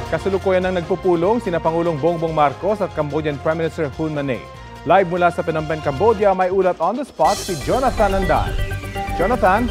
Kasalukuyan nang nagpupulong sina Pangulong Bongbong Marcos at Cambodian Prime Minister Hun Manet. Live mula sa Phnom Penh, Cambodia, may ulat on the spot si Jonathan Andal. Jonathan?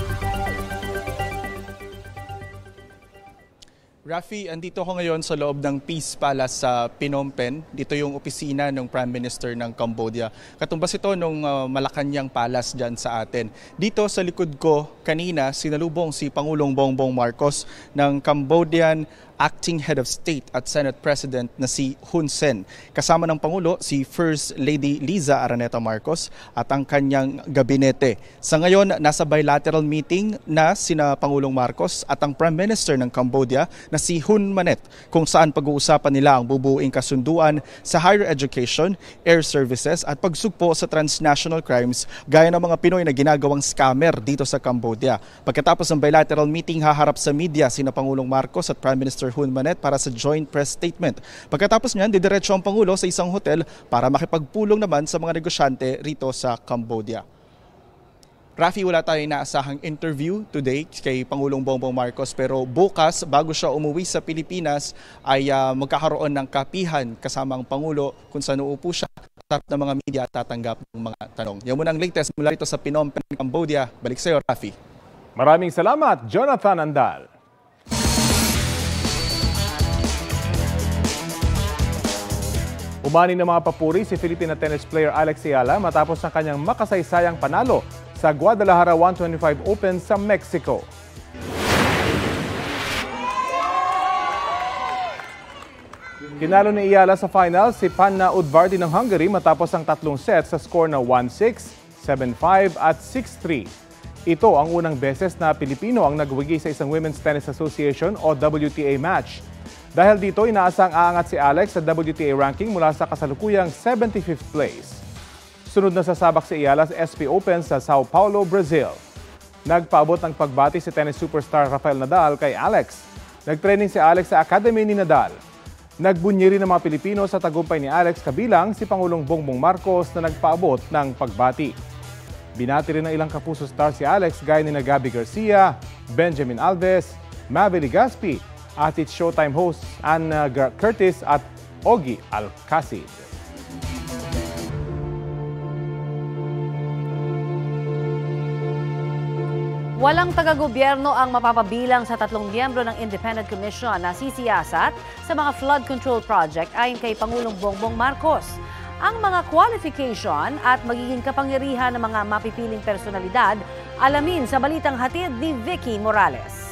Rafi, andito ako ngayon sa loob ng Peace Palace sa Phnom Penh. Dito yung opisina ng Prime Minister ng Cambodia. Katumbas ito nung Malacanang Palace dyan sa atin. Dito sa likod ko kanina, sinalubong si Pangulong Bongbong Marcos ng Cambodian Acting Head of State at Senate President na si Hun Sen. Kasama ng Pangulo si First Lady Liza Araneta Marcos at ang kanyang gabinete. Sa ngayon, nasa bilateral meeting na sina Pangulong Marcos at ang Prime Minister ng Cambodia na si Hun Manet, kung saan pag-uusapan nila ang bubuing kasunduan sa higher education, air services at pagsugpo sa transnational crimes gaya ng mga Pinoy na ginagawang scammer dito sa Cambodia. Pagkatapos ng bilateral meeting, haharap sa media sina Pangulong Marcos at Prime Minister Hun Manet para sa joint press statement. Pagkatapos niyan, didiretso ang Pangulo sa isang hotel para makipagpulong naman sa mga negosyante rito sa Cambodia. Rafi, wala tayong inaasahang interview today kay Pangulong Bongbong Marcos, pero bukas bago siya umuwi sa Pilipinas ay magkakaroon ng kapihan kasama ang Pangulo kung saan uupo siya at ng mga media at tatanggap ng mga tanong. Yan muna ang latest mula rito sa Phnom Penh, Cambodia. Balik sa iyo, Rafi. Maraming salamat, Jonathan Andal. Umani ng mga papuri si Filipina tennis player Alex Ayala matapos ng kanyang makasaysayang panalo sa Guadalajara 125 Open sa Mexico. Kinalo ni Ayala sa final si Panna Udvardi ng Hungary matapos ang tatlong set sa score na 1-6, 7-5 at 6-3. Ito ang unang beses na Pilipino ang nagwagi sa isang Women's Tennis Association o WTA match. Dahil dito, inaasang aangat si Alex sa WTA ranking mula sa kasalukuyang 75th place. Sunod na sasabak si Ayala sa SP Open sa Sao Paulo, Brazil. Nagpaabot ng pagbati si tennis superstar Rafael Nadal kay Alex. Nagtraining si Alex sa Academy ni Nadal. Nagbunyi rin ng mga Pilipino sa tagumpay ni Alex kabilang si Pangulong Bongbong Marcos na nagpaabot ng pagbati. Binati rin ng ilang kapuso star si Alex gaya ni Gabby Garcia, Benjamin Alves, Maverick Legaspi, at its Showtime hosts Anna Curtis at Ogie Alcacid. Walang taga-gobyerno ang mapapabilang sa 3 miyembro ng Independent Commission na sisiyasat sa mga flood control project ayon kay Pangulong Bongbong Marcos. Ang mga qualification at magiging kapangyarihan ng mga mapipiling personalidad alamin sa balitang hatid ni Vicky Morales.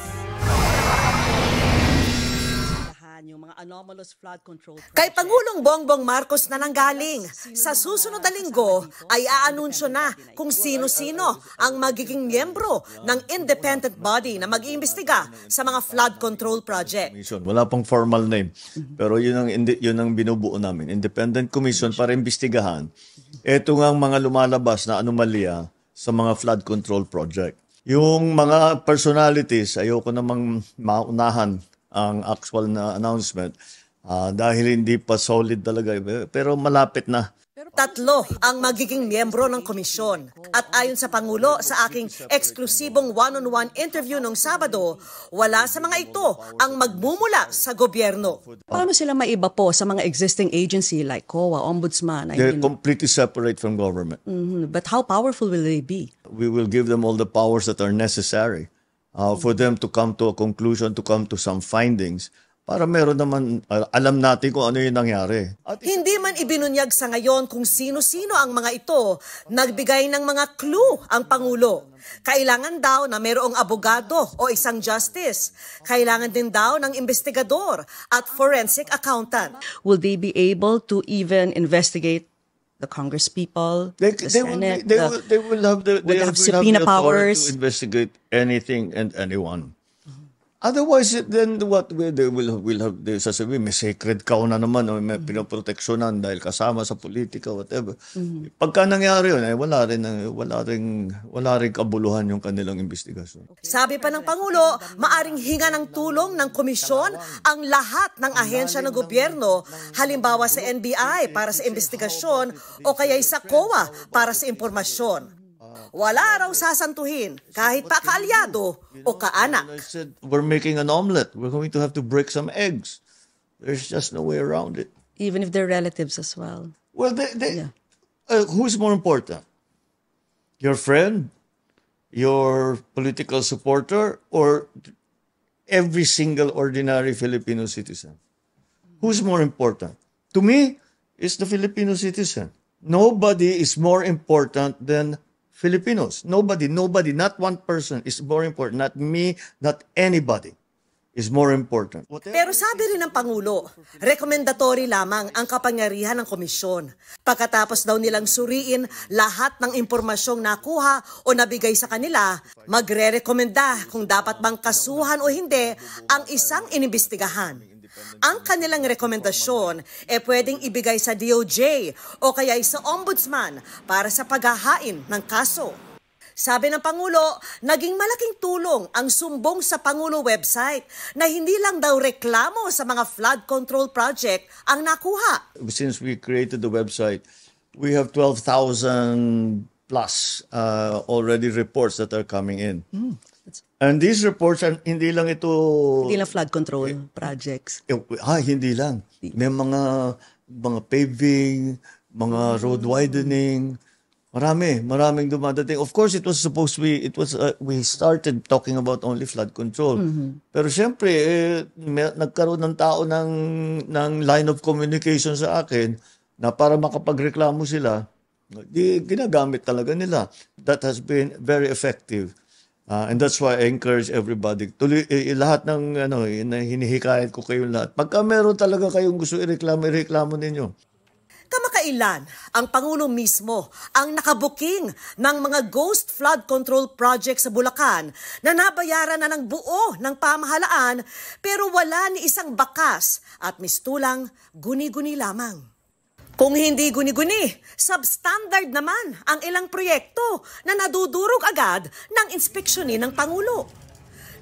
Kay Pangulong Bongbong Marcos na nanggaling. Sa susunod na linggo ay aanunsyo na kung sino-sino ang magiging miyembro ng independent body na mag-iimbestiga sa mga flood control project. Wala pang formal name, pero yun ang binubuo namin. Independent Commission para imbestigahan. Ito nga ang mga lumalabas na anomalya sa mga flood control project. Yung mga personalities, ayoko namang maunahan ang actual na announcement dahil hindi pa solid talaga, pero malapit na. 3 ang magiging miyembro ng komisyon. At ayon sa Pangulo sa aking eksklusibong one-on-one interview nung Sabado, wala sa mga ito ang magmumula sa gobyerno. Paano sila maiba po sa mga existing agency like COA, Ombudsman? They're completely separate from government. But how powerful will they be? We will give them all the powers that are necessary for them to come to a conclusion, to come to some findings, para meron naman, alam natin kung ano yung nangyari. Hindi man ibinunyag sa ngayon kung sino-sino ang mga ito, nagbigay ng mga clue ang Pangulo. Kailangan daw na mayroong abogado o isang justice. Kailangan din daw ng investigador at forensic accountant. Will they be able to even investigate the congresspeople, the Senate? They will have the subpoena powers to investigate anything and anyone. Otherwise, then what they will have, sasabihin, may sacred cow na naman, o may pinoproteksyonan dahil kasama sa politika, whatever. Pagka nangyari yun, wala rin kabuluhan yung kanilang investigasyon. Sabi pa ng Pangulo, maaring hinga ng tulong ng komisyon ang lahat ng ahensya ng gobyerno, halimbawa sa NBI para sa investigasyon o kaya sa COA para sa impormasyon. Wala raw sasantuhin kahit pa kaalyado o kaanak. I said, we're making an omelet. We're going to have to break some eggs. There's just no way around it. Even if they're relatives as well. Well, who's more important? Your friend, your political supporter, or every single ordinary Filipino citizen? Who's more important? To me, it's the Filipino citizen. Nobody is more important than Filipinos. Nobody, not one person is more important. Not me, not anybody is more important. Pero sabi rin ng Pangulo, rekomendatory lamang ang kapangyarihan ng komisyon. Pagkatapos daw nilang suriin lahat ng impormasyong nakuha o nabigay sa kanila, magre-rekomenda kung dapat bang kasuhan o hindi ang isang inimbestigahan. Ang kanilang rekomendasyon pwedeng ibigay sa DOJ o kaya sa Ombudsman para sa paghahain ng kaso. Sabi ng Pangulo, naging malaking tulong ang sumbong sa Pangulo website na hindi lang daw reklamo sa mga flood control project ang nakuha. Since we created the website, we have 12,000 plus already reports that are coming in. And these reports, hindi lang Hindi lang flood control projects. Hindi lang. May mga paving, mga road widening, maraming dumadating. Of course, we started talking about only flood control. Pero syempre, nagkaroon ng tao ng line of communication sa akin na para makapagreklamo sila, ginagamit talaga nila. That has been very effective. And that's why I encourage everybody. Lahat ng hinihikayat ko kayo lahat. Pagka meron talaga kayong gusto ireklamo ninyo. Kamakailan, ang Pangulo mismo ang nakabuking ng mga ghost flood control project sa Bulacan na nabayaran na ng buo ng pamahalaan pero wala ni isang bakas at mistulang guni-guni lamang. Kung hindi guni-guni, substandard naman ang ilang proyekto na nadudurog agad ng inspeksyonin ng Pangulo.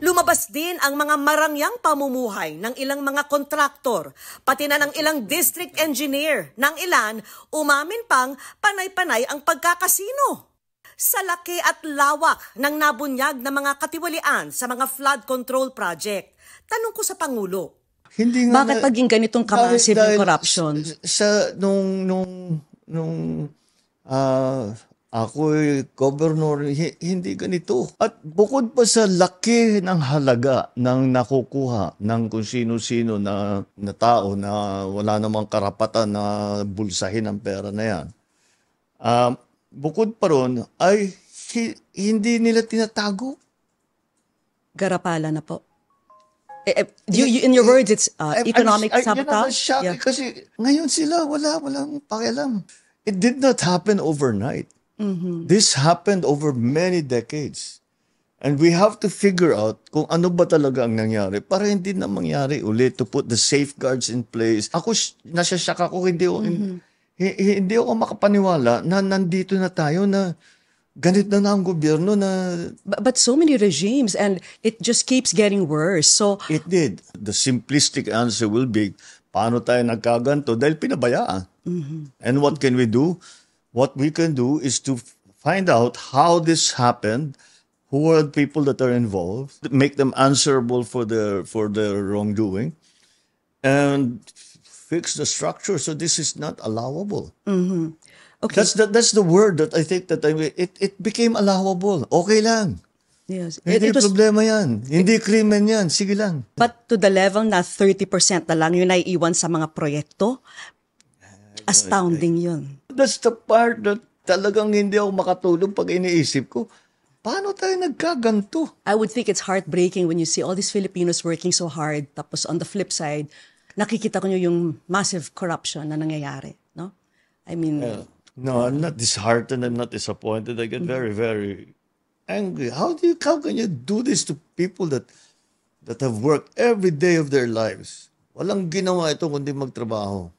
Lumabas din ang mga marangyang pamumuhay ng ilang mga kontraktor, pati na ng ilang district engineer, ng ilan umamin pang panay-panay ang pagkakasino. Sa laki at lawak ng nabunyag na mga katiwalian sa mga flood control project, tanong ko sa Pangulo, Hindi nga Bakit paging ganitong ka-massive yung corruption? Ako'y governor, hindi ganito. At bukod pa sa laki ng halaga ng nakukuha ng kung sino-sino na tao na wala namang karapatan na bulsahin ang pera na yan, bukod pa ron ay hindi nila tinatago. Garapala na po. In your words, it's economic sabotage? Yeah. Kasi ngayon sila, walang pakialam. It did not happen overnight. Mm-hmm. This happened over many decades. And we have to figure out kung ano ba talaga ang nangyari para hindi na mangyari ulit, to put the safeguards in place. Ako, nasasyak ako, hindi ako makapaniwala na nandito na tayo na ganit na ang gobyerno na... But so many regimes and it just keeps getting worse. So It did. The simplistic answer will be, paano tayo nagkaganto? Dahil pinabayaan. Mm-hmm. And what can we do? What we can do is to find out how this happened, who are the people that are involved, make them answerable for their wrongdoing, and fix the structure so this is not allowable. Mm-hmm. Okay. That's the word that I think that it became allowable. Okay lang. Yes. Hindi It was, problema yan. Hindi krimen yan. Sige lang. but to the level na 30% na lang yung naiiwan sa mga proyekto, astounding yun. That's the part that talagang hindi ako makatulog pag iniisip ko. Paano tayo nagkaganto? I would think it's heartbreaking when you see all these Filipinos working so hard, tapos on the flip side, nakikita ko nyo yung massive corruption na nangyayari. No? I mean... No, I'm not disheartened. I'm not disappointed. I get very, very angry. How can you do this to people that have worked every day of their lives? Walang ginawa ito kundi magtrabaho.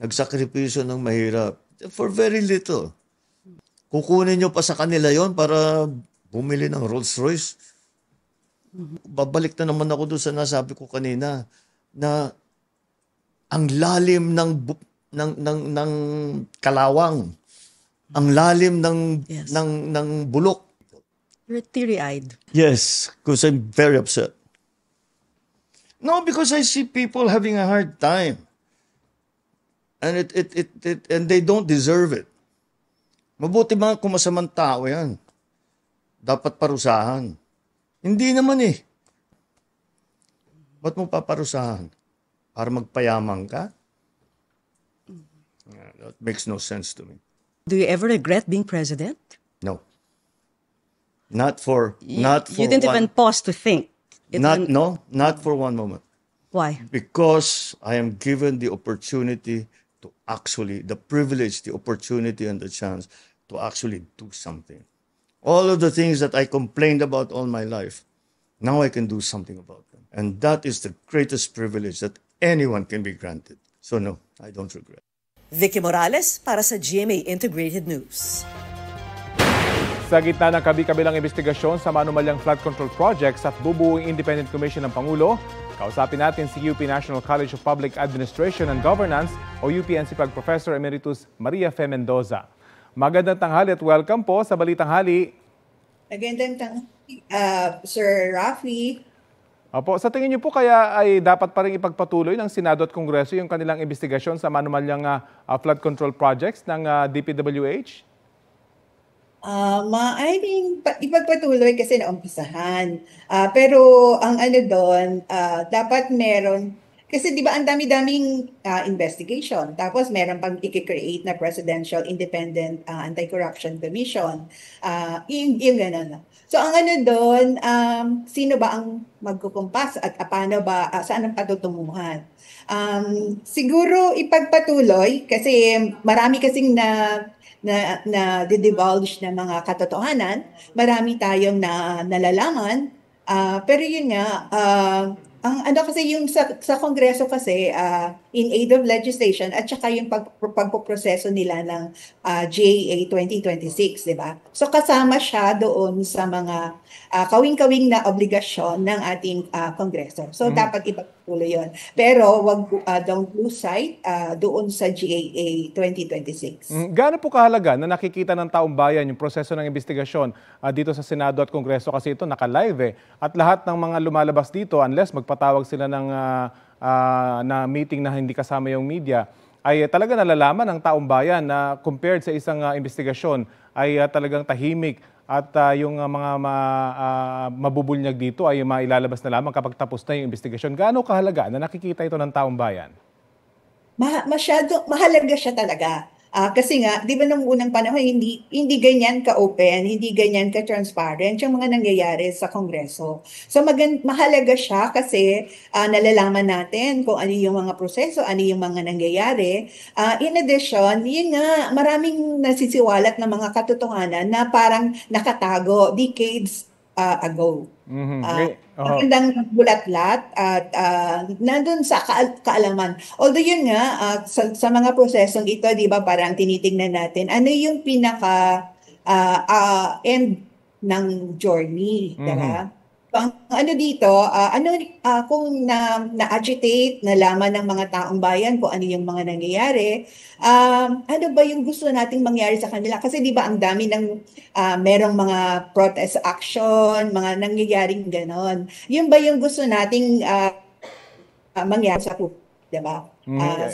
Nagsakripisyo ng mahirap for very little. Kukunin nyo pa sa kanila yon para bumili ng Rolls Royce. Babalik na naman ako doon sa nasabi ko kanina na ang lalim ng kalawang, ang lalim ng Yes. ng bulok. You're teary-eyed. Yes, because I'm very upset. No, because I see people having a hard time. And and they don't deserve it. Mabuti mga kung masamang tao yan. Dapat parusahan. Hindi naman eh. Ba't mo paparusahan? Para magpayaman ka? That makes no sense to me. Do you ever regret being president? No. Not for You didn't even pause to think. Not for one moment. Why? Because I am given the opportunity to actually, the privilege, the opportunity, and the chance to actually do something. All of the things that I complained about all my life, now I can do something about them. And that is the greatest privilege that anyone can be granted. So no, I don't regret. Vicky Morales para sa GMA Integrated News. Sa gitna ng kabi-kabilang investigasyon sa manumalyang flood control projects at bubuong Independent Commission ng Pangulo, kausapin natin si UP National College of Public Administration and Governance o UP-NCPAG Professor Emeritus Maria Fe Mendoza. Magandang tanghali at welcome po sa Balitang Hali. Magandang tanghali, Sir Rafi. Opo, sa tingin niyo po kaya ay dapat pa rin ipagpatuloy ng Senado at Kongreso yung kanilang investigasyon sa manumalyang flood control projects ng DPWH? Maaaring ipagpatuloy kasi naumpisahan. Pero ang ano doon, dapat meron, kasi di ba ang dami-daming investigation. Tapos meron pang i-create na Presidential Independent Anti-Corruption Commission. Yung gano'n. So ang ano doon, sino ba ang magkukumpas at paano ba, saan ang patutunguhan? Siguro ipagpatuloy kasi marami kasing na divulge na mga katotohanan, marami tayong nalalaman, pero yun nga, ang ano kasi yung sa Kongreso kasi in aid of legislation at saka yung pagpoproseso nila ng GAA 2026, di ba? So kasama siya doon sa mga kawing-kawing na obligasyon ng ating Kongreso. So dapat ipagpatuloy yun. Pero don't lose sight doon sa GAA 2026. Gaano po kahalaga na nakikita ng taong bayan yung proseso ng investigasyon dito sa Senado at Kongreso kasi ito naka-live eh. At lahat ng mga lumalabas dito, unless magpatawag sila ng na meeting na hindi kasama yung media, ay talaga nalalaman ng taong bayan na compared sa isang investigasyon ay talagang tahimik at yung mga mabubunyag dito ay mailalabas na lamang kapag tapos na yung investigasyon. Gaano kahalaga na nakikita ito ng taong bayan? Masyado mahalaga siya talaga. Kasi nga, di ba nung unang panahon, hindi ganyan ka-open, hindi ganyan ka-transparent yung mga nangyayari sa Kongreso. So mahalaga siya kasi nalalaman natin kung ano yung mga proseso, ano yung mga nangyayari. In addition, yun nga, maraming nasisiwalat na mga katotohanan na parang nakatago decades ago. Magandang bulat-lat at nandun sa kaalaman. Although yun nga, sa mga prosesong ito, di ba, parang tinitingnan natin, ano yung pinaka end ng journey, di ba? So, ang ano dito, kung na-agitate, nalaman ng mga taong bayan kung ano yung mga nangyayari, ano ba yung gusto nating mangyari sa kanila? Kasi di ba ang dami ng merong mga protest action, mga nangyayaring ganon. Yun ba yung gusto nating mangyari sa publiko, di ba?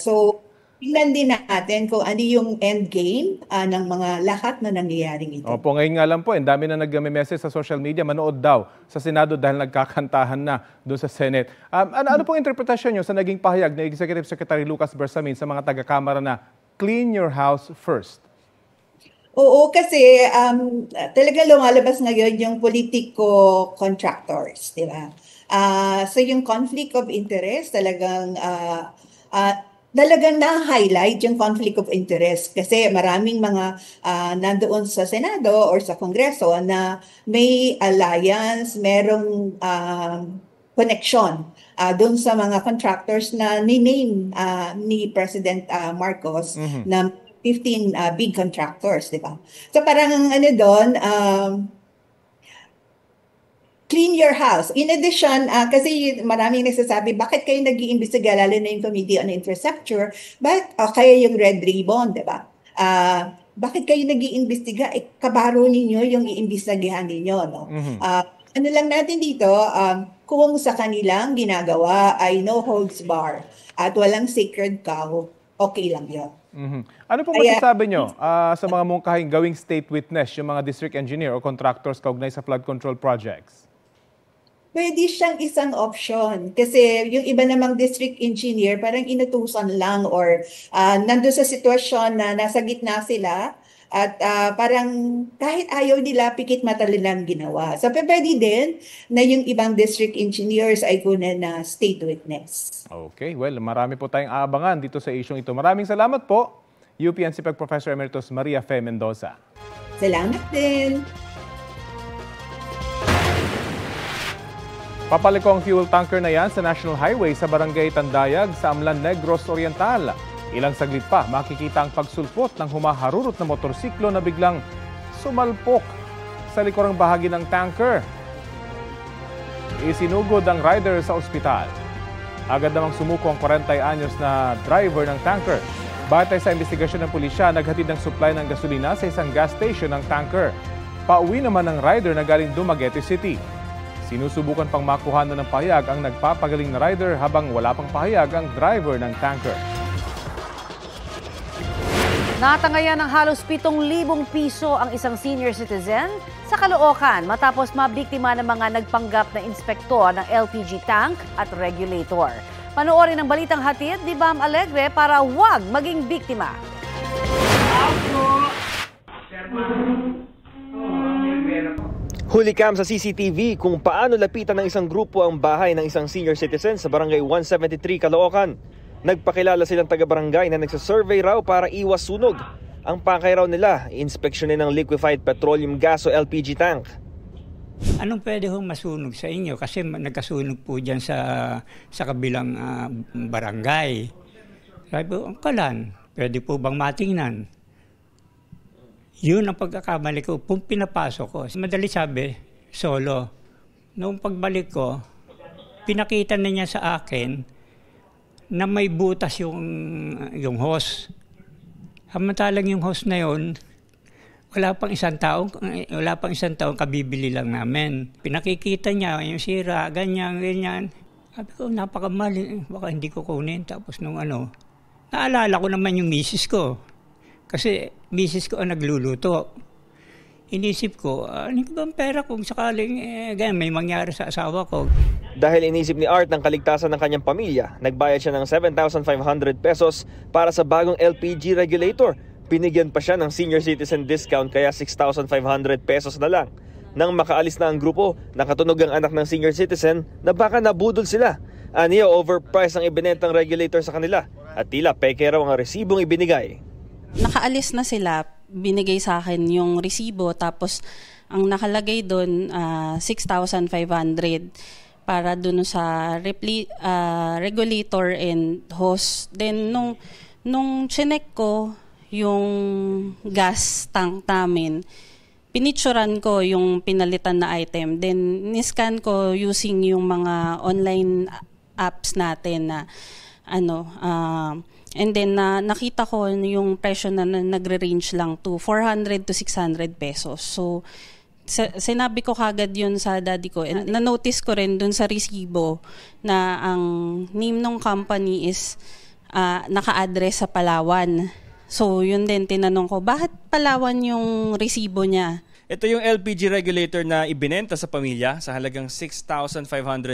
So, tingnan din natin kung ano yung end game ng mga lahat na nangyayaring ito. Opo, ngayon nga lang po, ang dami na nag-message sa social media, manood daw sa Senado dahil nagkakantahan na doon sa Senate. Ano pong interpretasyon nyo sa naging pahayag ni Executive Secretary Lucas Bersamin sa mga taga-Kamara na clean your house first? Oo, kasi talaga lumalabas ngayon yung politico contractors, di ba? So yung conflict of interest talagang na-highlight yung conflict of interest kasi maraming mga nandoon sa Senado or sa Kongreso na may alliance, merong connection doon sa mga contractors na ni-name ni President Marcos na 15 big contractors, di ba? So parang ano doon, clean your house. In addition, kasi maraming nagsasabi, bakit kayo nag-iimbestiga, lalo na yung Committee on Infrastructure, kaya yung Red Ribbon, di ba? Bakit kayo nag-iimbestiga? Kabaro ninyo yung iimbestigahan ninyo, no? Ano lang natin dito, kung sa kanilang ginagawa ay no holds bar at walang sacred cow, okay lang yun. Ano po masasabi nyo sa mga mungkahing gawing state witness, yung mga district engineer o contractors kaugnay sa flood control projects? Pwede siyang isang option kasi yung iba namang district engineer parang inutusan lang or nandun sa sitwasyon na nasa gitna sila at parang kahit ayaw nila, pikit mata nilang ginawa. So pwede din na yung ibang district engineers ay kunan na state witness. Okay, well, marami po tayong aabangan dito sa isyong ito. Maraming salamat po, UP-NCPEC Professor Emeritus Maria Fe Mendoza. Salamat din. Papaliko ang fuel tanker na yan sa National Highway sa Barangay Tandayag sa Amlan Negros Oriental. Ilang saglit pa, makikita ang pagsulpot ng humaharurot na motorsiklo na biglang sumalpok sa likurang bahagi ng tanker. Isinugod ang rider sa ospital. Agad namang sumuko ang 40 anyos na driver ng tanker. Batay sa investigasyon ng pulisya, naghatid ng supply ng gasolina sa isang gas station ng tanker. Pauwi naman ng rider na galing Dumaguete City. Sinusubukan pang makuha na ng pahayag ang nagpapagaling na rider habang wala pang pahayag ang driver ng tanker. Natangayan ng halos 7,000 piso ang isang senior citizen sa Caloocan matapos mabiktima ng mga nagpanggap na inspektor ng LPG tank at regulator. Panoorin ang balitang hatid ni Bam Alegre para huwag maging biktima. Hulicam sa CCTV kung paano lapitan ng isang grupo ang bahay ng isang senior citizen sa Barangay 173, Caloocan. Nagpakilala silang taga-barangay na nagsasurvey raw para iwas sunog. Ang pakay raw nila, inspeksyonin ng liquefied petroleum gas o LPG tank. Anong pwede hong masunog sa inyo? Kasi nagkasunog po dyan sa kabilang barangay. Sabi po, ang kalan, pwede po bang matingnan? Yun ang pagkakamali ko, pinapasok ko. Madali sabi, solo. Noong pagbalik ko, pinakita na niya sa akin na may butas yung hose. Samantalang yung hose na yun, wala pang isang taong kabibili lang namin. Pinakikita niya yung sira, ganyan. Sabi ko, napakamali, baka hindi ko kunin. Tapos naalala ko naman yung misis ko. Kasi misis ko ang nagluluto. Inisip ko, ano ba ang pera kung sakaling may mangyari sa asawa ko. Dahil inisip ni Art ng kaligtasan ng kanyang pamilya, nagbayad siya ng 7,500 pesos para sa bagong LPG regulator. Binigyan pa siya ng senior citizen discount kaya 6,500 pesos na lang. Nang makaalis na ang grupo, nakatunog ang anak ng senior citizen na baka nabudol sila. Aniya, overpriced ang ibinentang regulator sa kanila at tila peke raw ang resibong ibinigay. Nakaalis na sila, binigay sa akin yung resibo, tapos ang nakalagay doon 6,500 para doon sa regulator and hose. Then nung chinek ko yung gas tank namin, pinicturan ko yung pinalitan na item. Then niscan ko using yung mga online apps natin na and then nakita ko yung presyo na nagre-range lang to 400 to 600 pesos. So sinabi ko kagad yun sa daddy ko. And na-notice ko rin dun sa resibo na ang name ng company is naka-address sa Palawan. So yun din, tinanong ko, bakit Palawan yung resibo niya? Ito yung LPG regulator na ibinenta sa pamilya sa halagang 6,500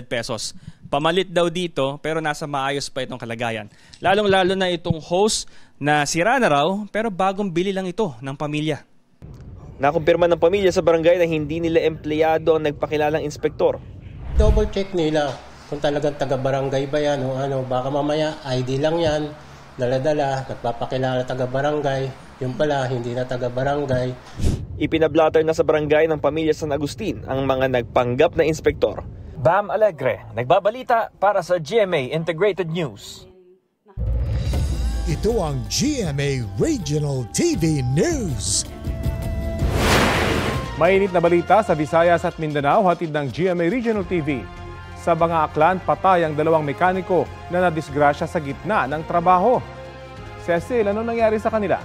pesos. Pamalit daw dito pero nasa maayos pa itong kalagayan. Lalong-lalo na itong hose na sira na raw pero bagong bili lang ito ng pamilya. Nakumpirma ng pamilya sa barangay na hindi nila empleyado ang nagpakilalang inspektor. Double check nila kung talagang taga-barangay ba yan o baka mamaya ID lang yan, dala-dala, nagpapakilala taga-barangay, yung pala hindi na taga-barangay. Ipinablatter na sa barangay ng pamilya San Agustin ang mga nagpanggap na inspektor. Bam Alegre, nagbabalita para sa GMA Integrated News. Ito ang GMA Regional TV News. Mainit na balita sa Visayas at Mindanao, hatid ng GMA Regional TV. Sa Banga-Aklan, patay ang 2 mekaniko na nadisgrasya sa gitna ng trabaho. Cecil, ano nangyari sa kanila?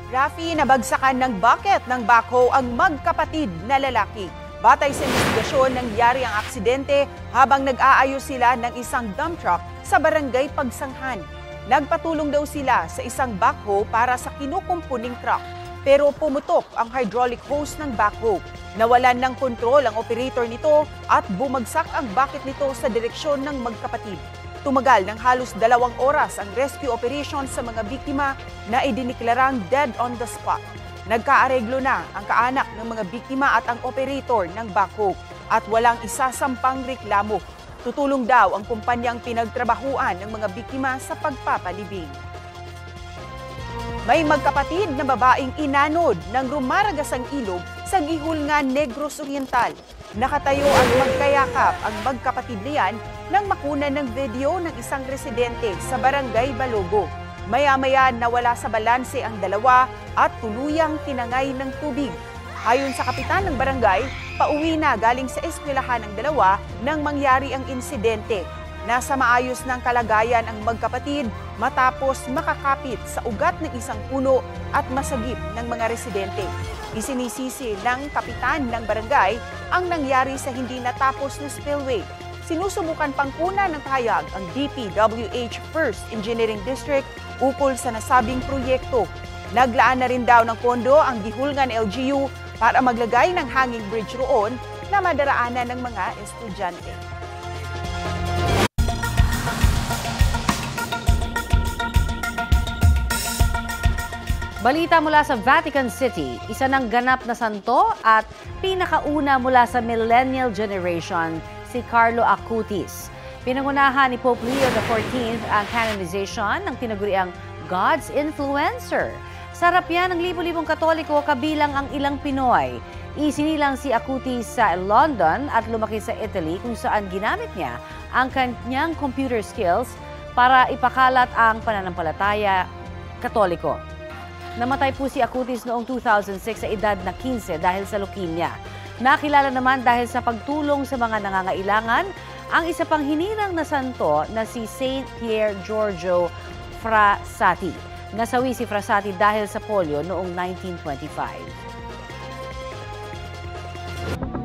Rafi, nabagsakan ng bucket ng backhoe ang magkapatid na lalaki. Batay sa investigasyon, nangyari ang aksidente habang nag-aayos sila ng isang dump truck sa barangay Pagsanghan. Nagpatulong daw sila sa isang backhoe para sa kinukumpuning truck. Pero pumutok ang hydraulic hose ng backhoe. Nawalan ng kontrol ang operator nito at bumagsak ang bucket nito sa direksyon ng magkapatid. Tumagal ng halos 2 oras ang rescue operation sa mga biktima na idiniklarang dead on the spot. Nagkaareglo na ang kaanak ng mga biktima at ang operator ng backhoe at walang isasampang reklamo. Tutulong daw ang kumpanyang pinagtrabahuan ng mga biktima sa pagpapalibing. May magkapatid na babaeng inanod ng rumaragasang ilog sa Gihulngan, Negros Oriental. Nakatayo at magkayakap ang magkapatid niyan nang makunan ng video ng isang residente sa Barangay Balogo. Maya-maya nawala sa balanse ang dalawa at tuluyang tinangay ng tubig. Ayon sa kapitan ng barangay, pauwi na galing sa eskwelahan ng dalawa nang mangyari ang insidente. Nasa maayos ng kalagayan ang magkapatid matapos makakapit sa ugat ng isang puno at masagip ng mga residente. Isinisisi ng kapitan ng barangay ang nangyari sa hindi natapos na spillway. Sinusubukan pang kunan ng pahayag ang DPWH 1st Engineering District ukol sa nasabing proyekto. Naglaan na rin daw ng pondo ang Gihulngan LGU para maglagay ng hanging bridge roon na madaraanan ng mga estudyante. Balita mula sa Vatican City, isa ng ganap na santo at pinakauna mula sa millennial generation, si Carlo Acutis. Pinangunahan ni Pope Leo XIV ang canonization ng tinaguriang God's Influencer. Sarap yan ng libo-libong Katoliko kabilang ang ilang Pinoy. Isinilang si Acutis sa London at lumaki sa Italy kung saan ginamit niya ang kanyang computer skills para ipakalat ang pananampalataya Katoliko. Namatay po si Acutis noong 2006 sa edad na 15 dahil sa leukemia. Nakilala naman dahil sa pagtulong sa mga nangangailangan ang isa pang hinirang na santo na si Saint Pier Giorgio Frassati. Nasawi si Frassati dahil sa polio noong 1925.